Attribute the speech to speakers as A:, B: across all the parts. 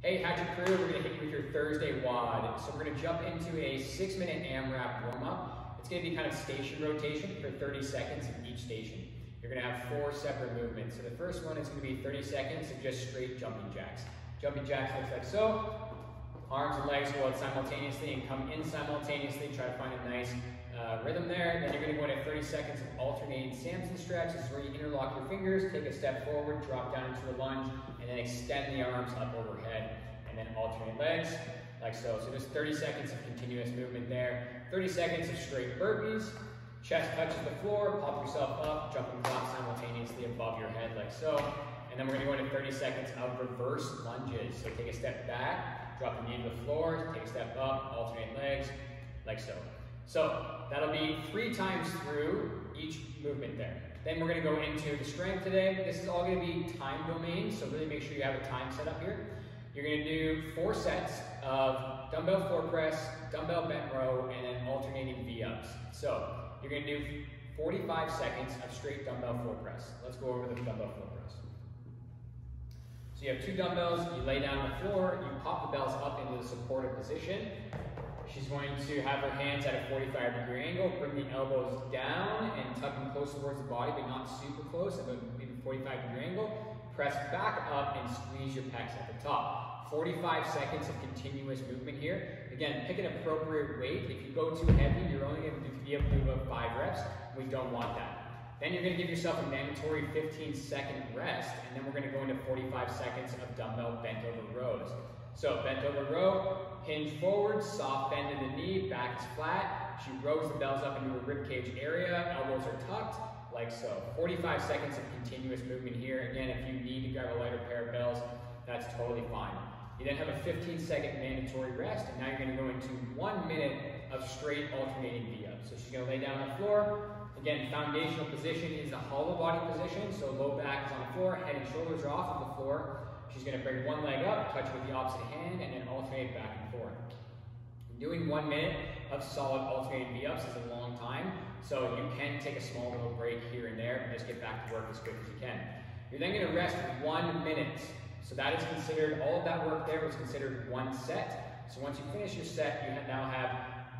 A: Hey, Hatchet Crew, we're going to hit you with your Thursday WOD. So we're going to jump into a 6-minute AMRAP warm-up. It's going to be kind of station rotation for 30 seconds in each station. You're going to have 4 separate movements. So the first one is going to be 30 seconds of just straight jumping jacks. Jumping jacks looks like so. Arms and legs go out simultaneously and come in simultaneously. Try to find a nice rhythm there. Then you're going to go into 30 seconds of alternating Samson Stretches, where you interlock your fingers, take a step forward, drop down into a lunge, and then extend the arms up overhead, and then alternate legs, like so. So just 30 seconds of continuous movement there. 30 seconds of straight burpees. Chest touches the floor, pop yourself up, jump and drop simultaneously above your head, like so. And then we're going to go into 30 seconds of reverse lunges. So take a step back, drop the knee to the floor, take a step up, alternate legs, like so. So that'll be 3 times through each movement there. Then we're going to go into the strength today. This is all going to be time domain, so really make sure you have a time set up here. You're going to do 4 sets of dumbbell floor press, dumbbell bent row, and then alternating V-ups. So you're going to do 45 seconds of straight dumbbell floor press. Let's go over the dumbbell floor press. So you have 2 dumbbells, you lay down on the floor, you pop the bells up into the supported position. She's going to have her hands at a 45-degree angle, bring the elbows down and tuck them close towards the body, but not super close, at maybe 45-degree angle. Press back up and squeeze your pecs at the top. 45 seconds of continuous movement here. Again, pick an appropriate weight. If you go too heavy, you're only going to be able to do about 5 reps. We don't want that. Then you're going to give yourself a mandatory 15-second rest, and then we're going to go into 45 seconds of dumbbell bent over rows. So bent over row, hinge forward, soft bend in the knee, back is flat. She rows the bells up into her rib cage area, elbows are tucked, like so. 45 seconds of continuous movement here. Again, if you need to grab a lighter pair of bells, that's totally fine. You then have a 15-second mandatory rest, and now you're going to go into 1 minute of straight alternating V-ups. So she's going to lay down on the floor. Again, foundational position is a hollow body position, so low back is on the floor, head and shoulders are off of the floor. She's going to bring one leg up, touch with the opposite hand, and then alternate back and forth. Doing 1 minute of solid alternating V-ups is a long time, so you can take a small little break here and there, and just get back to work as quick as you can. You're then going to rest 1 minute. So that is considered, all of that work there was considered 1 set. So once you finish your set, you now have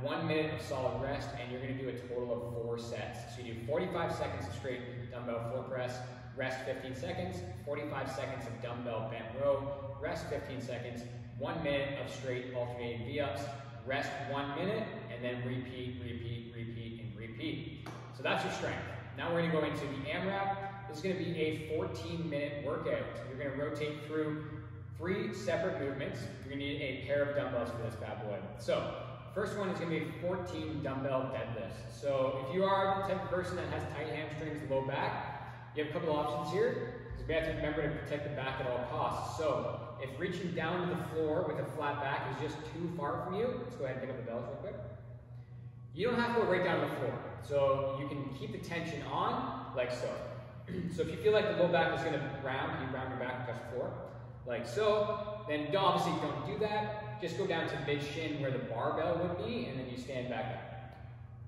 A: 1 minute of solid rest, and you're going to do a total of 4 sets. So you do 45 seconds of straight dumbbell floor press, rest 15 seconds, 45 seconds of dumbbell bent row, rest 15 seconds, 1 minute of straight alternating V-ups, rest 1 minute, and then repeat, repeat, repeat, and repeat. So that's your strength. Now we're going to go into the AMRAP. This is going to be a 14-minute workout. You're going to rotate through 3 separate movements. You're going to need a pair of dumbbells for this bad boy. So first one is going to be 14 dumbbell deadlifts. So if you are the type of person that has tight hamstrings, low back, you have a couple of options here, because we have to remember to protect the back at all costs. So if reaching down to the floor with a flat back is just too far from you, let's go ahead and pick up the bells real quick. You don't have to go right down to the floor. So you can keep the tension on, like so. So if you feel like the low back is going to round, you round your back and touch the floor, like so. Then obviously don't do that. Just go down to mid-shin where the barbell would be, and then you stand back up.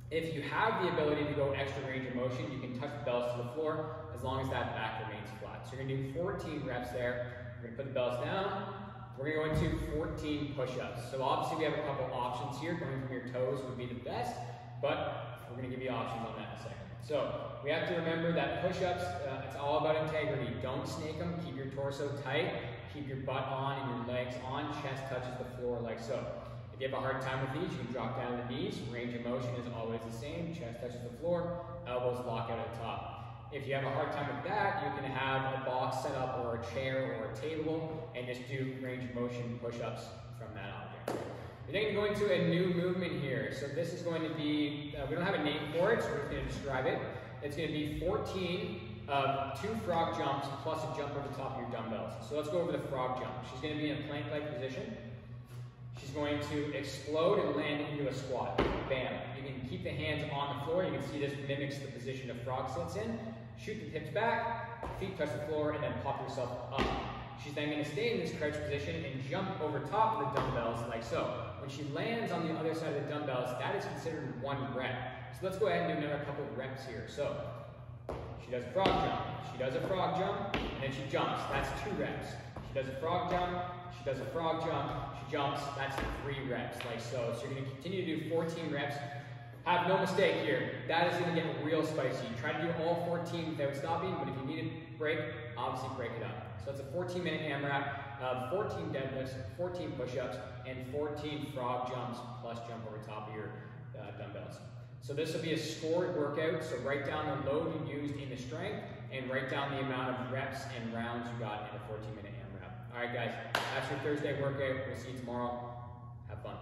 A: If you have the ability to go extra range of motion, you can touch the bells to the floor as long as that back remains flat. So you're going to do 14 reps there. We're going to put the bells down. We're going to go into 14 push-ups. So obviously we have a couple options here. Going from your toes would be the best, but we're going to give you options on that in a second. So we have to remember that push-ups, it's all about integrity. Don't snake them. Keep your torso tight. Keep your butt on and your legs on. Chest touches the floor like so. If you have a hard time with these, you can drop down the knees. Range of motion is always the same. Chest touches the floor. Elbows lock out at the top. If you have a hard time with that, you can have a box set up or a chair or a table and just do range of motion push-ups from that object. We're then going to go into a new movement here. So this is going to be, we don't have a name for it, so we're just going to describe it. It's going to be 14 of 2 frog jumps plus a jump over the top of your dumbbells. So let's go over the frog jump. She's going to be in a plank-like position. She's going to explode and land into a squat. Bam. You can keep the hands on the floor. You can see this mimics the position a frog sits in. Shoot the hips back, feet touch the floor, and then pop yourself up. She's then going to stay in this crouch position and jump over top of the dumbbells like so. When she lands on the other side of the dumbbells, that is considered 1 rep. So let's go ahead and do another couple of reps here. So she does a frog jump, she does a frog jump, and then she jumps. That's 2 reps. She does a frog jump, she does a frog jump, she jumps, that's 3 reps, like so. So you're gonna continue to do 14 reps. Have no mistake here, that is gonna get real spicy. Try to do all 14 without stopping, but if you need a break, obviously break it up. So it's a 14-minute AMRAP of 14 deadlifts, 14 push-ups, and 14 frog jumps, plus jump over top of your dumbbells. So this will be a scored workout, so write down the load you used in the strength, and write down the amount of reps and rounds you got in a 14-minute AMRAP. All right, guys, that's your Thursday workout. We'll see you tomorrow. Have fun.